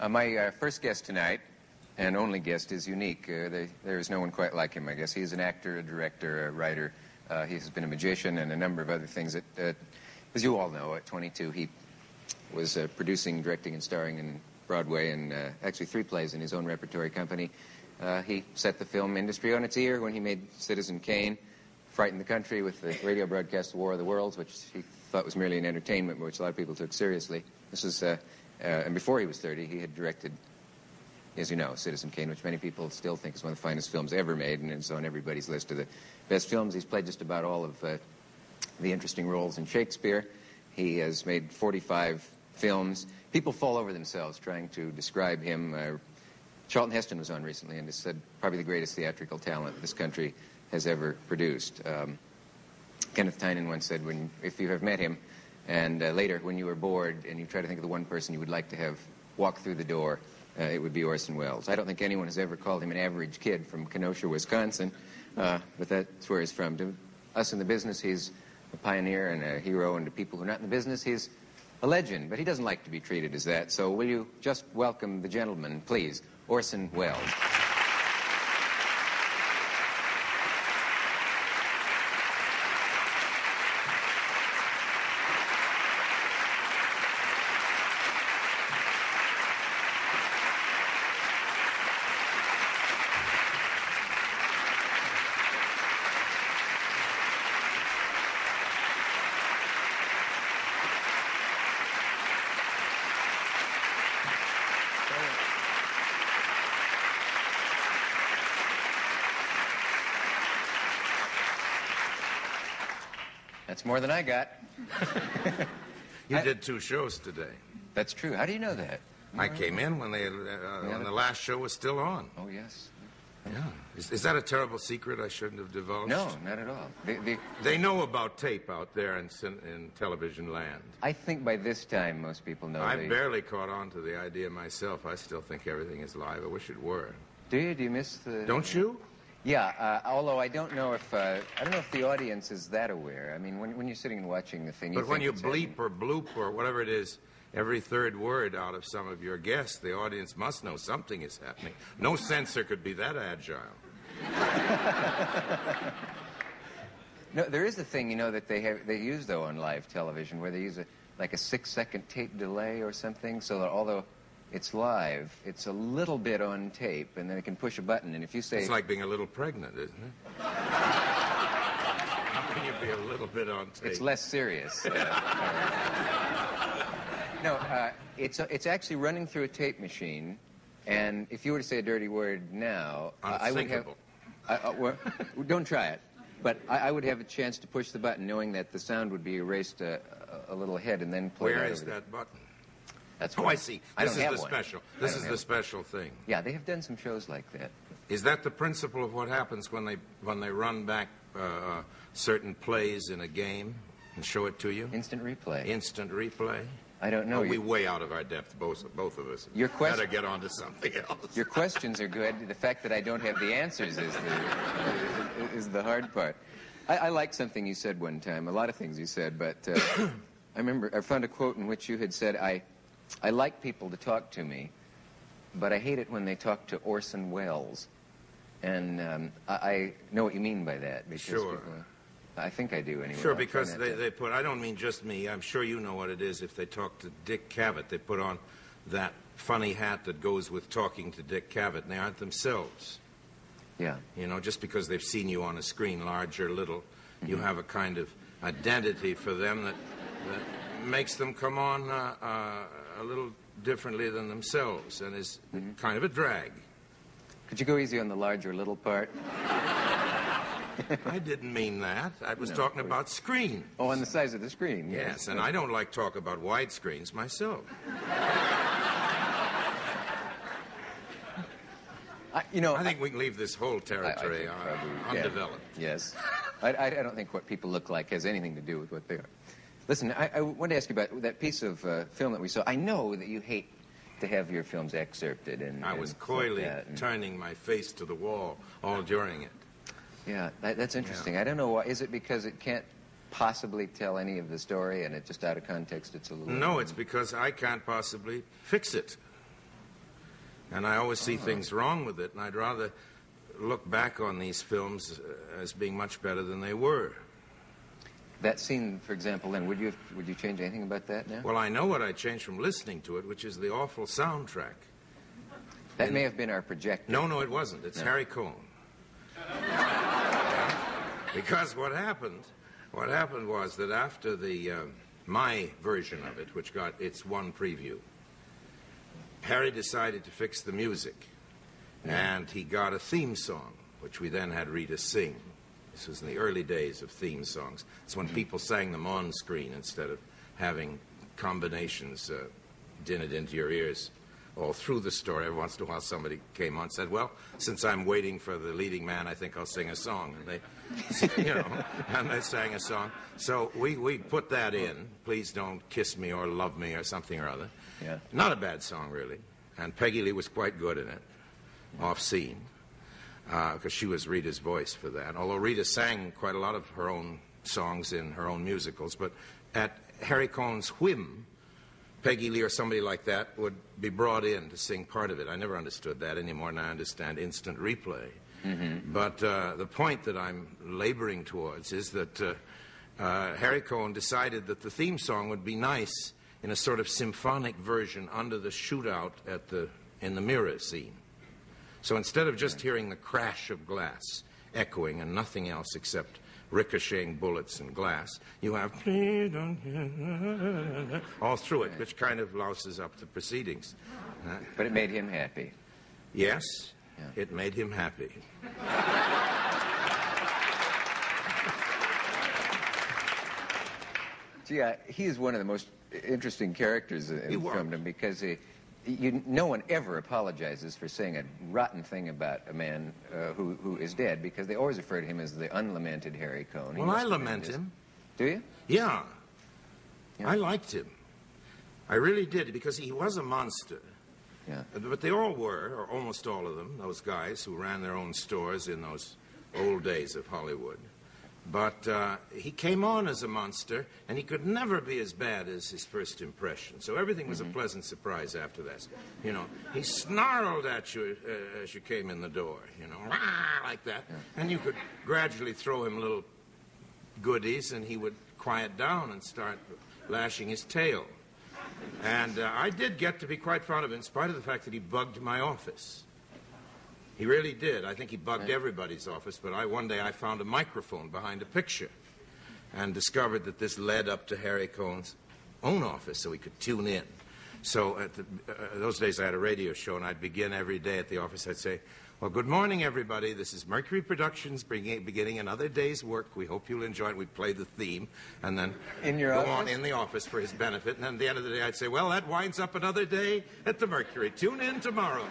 My first guest tonight, and only guest, is unique. There is no one quite like him, I guess. He is an actor, a director, a writer. He has been a magician and a number of other things. As you all know, at 22, he was producing, directing, and starring in Broadway and actually 3 plays in his own repertory company. He set the film industry on its ear when he made Citizen Kane, frightened the country with the radio broadcast War of the Worlds, which he thought was merely an entertainment, but which a lot of people took seriously. This was, and before he was 30, he had directed, as you know, Citizen Kane, which many people still think is one of the finest films ever made, and it's on everybody's list of the best films. He's played just about all of the interesting roles in Shakespeare. He has made 45 films. People fall over themselves trying to describe him. Charlton Heston was on recently and has said probably the greatest theatrical talent this country has ever produced. Kenneth Tynan once said, if you have met him, and later when you are bored and you try to think of the one person you would like to have walk through the door, it would be Orson Welles. I don't think anyone has ever called him an average kid from Kenosha, Wisconsin, but that's where he's from. To us in the business, he's a pioneer and a hero, and to people who are not in the business, he's a legend, but he doesn't like to be treated as that. So will you just welcome the gentleman, please, Orson Welles. That's more than I got. You did 2 shows today. That's true. How do you know that? I came in when when the last show was still on. Oh, yes. Yeah. Is that a terrible secret I shouldn't have divulged? No, not at all. They know about tape out there in television land. I think by this time most people know. I barely caught on to the idea myself. I still think everything is live. I wish it were. Do you? Do you miss the... Don't you? Yeah, although I don't know if the audience is that aware. I mean, when you're sitting and watching the thing, but when you bleep or bloop or whatever it is, every third word out of some of your guests, the audience must know something is happening. No censor could be that agile. No, there is a thing, you know, that they use though on live television where they use like a 6-second tape delay or something, so that although it's live, it's a little bit on tape, and then it can push a button, and if you say... It's like being a little pregnant, isn't it? How can you be a little bit on tape? It's less serious. No, it's actually running through a tape machine, and if you were to say a dirty word now... I would have... well, don't try it. But I would have a chance to push the button, knowing that the sound would be erased a little ahead, and then play... Where is that button? That's I see. This is the special. This is the special thing. Yeah, they have done some shows like that. Is that the principle of what happens when they run back certain plays in a game and show it to you? Instant replay. Instant replay? I don't know. We're way out of our depth, both of us. Your better get on to something else. Your questions are good. The fact that I don't have the answers is the hard part. I like something you said one time. A lot of things you said, but I found a quote in which you had said, I like people to talk to me, but I hate it when they talk to Orson Welles. And I know what you mean by that. Because sure. People, I think I do anyway. Sure, because they put, I don't mean just me, I'm sure you know what it is. If they talk to Dick Cavett, they put on that funny hat that goes with talking to Dick Cavett, and they aren't themselves. Yeah. You know, just because they've seen you on a screen, large or little, you have a kind of identity for them that makes them come on a little differently than themselves, and is kind of a drag. Could you go easy on the large or little part? I didn't mean that. I was talking about screen. Oh, on the size of the screen. Yes, and I don't like talk about wide screens myself. I think we can leave this whole territory undeveloped. Yeah. Yes. I don't think what people look like has anything to do with what they are. Listen, I want to ask you about that piece of film that we saw. I know that you hate to have your films excerpted. I was coyly turning my face to the wall all during it. Yeah, that's interesting. Yeah. I don't know why. Is it because it can't possibly tell any of the story and it just out of context it's a little... No, it's because I can't possibly fix it. And I always see things wrong with it, and I'd rather look back on these films as being much better than they were. That scene, for example, then, would you change anything about that now? Well, I know what I changed from listening to it, which is the awful soundtrack. That may have been our projector. No, it wasn't. It's Harry Cohn. Because what happened was that after the my version of it, which got its one preview, Harry decided to fix the music, and he got a theme song, which we then had Rita sing. This was in the early days of theme songs. It's when people sang them on screen instead of having combinations dinted into your ears all through the story. Every once in a while somebody came on and said, well, since I'm waiting for the leading man, I think I'll sing a song. And they, and they sang a song. So we put that in, Please Don't Kiss Me or Love Me or something or other. Yeah. Not a bad song, really. And Peggy Lee was quite good in it, off-scene, because she was Rita's voice for that. Although Rita sang quite a lot of her own songs in her own musicals, but at Harry Cohn's whim, Peggy Lee or somebody like that would be brought in to sing part of it. I never understood that any more than I understand instant replay. Mm-hmm. But the point that I'm laboring towards is that Harry Cohn decided that the theme song would be nice in a sort of symphonic version under the shootout in the mirror scene. So instead of just hearing the crash of glass echoing and nothing else except ricocheting bullets and glass, you have all through it, which kind of louses up the proceedings. But it made him happy. Yes, it made him happy. Gee, he is one of the most interesting characters in the film because no one ever apologizes for saying a rotten thing about a man who is dead, because they always refer to him as the unlamented Harry Cohn. Well, I lament him. Do you? Yeah. I liked him. I really did, because he was a monster. Yeah. But they all were, or almost all of them, those guys who ran their own stores in those old days of Hollywood. But he came on as a monster, and he could never be as bad as his first impression. So everything was a pleasant surprise after that. You know, he snarled at you as you came in the door, you know, like that. Yeah. And you could gradually throw him little goodies, and he would quiet down and start lashing his tail. And I did get to be quite fond of him, in spite of the fact that he bugged my office. He really did. I think he bugged everybody's office, but one day I found a microphone behind a picture and discovered that this led up to Harry Cohn's own office so he could tune in. So those days I had a radio show, and I'd begin every day at the office. I'd say, well, good morning, everybody. This is Mercury Productions beginning another day's work. We hope you'll enjoy it. We'd play the theme and then go on in the office for his benefit. And then at the end of the day, I'd say, well, that winds up another day at the Mercury. Tune in tomorrow.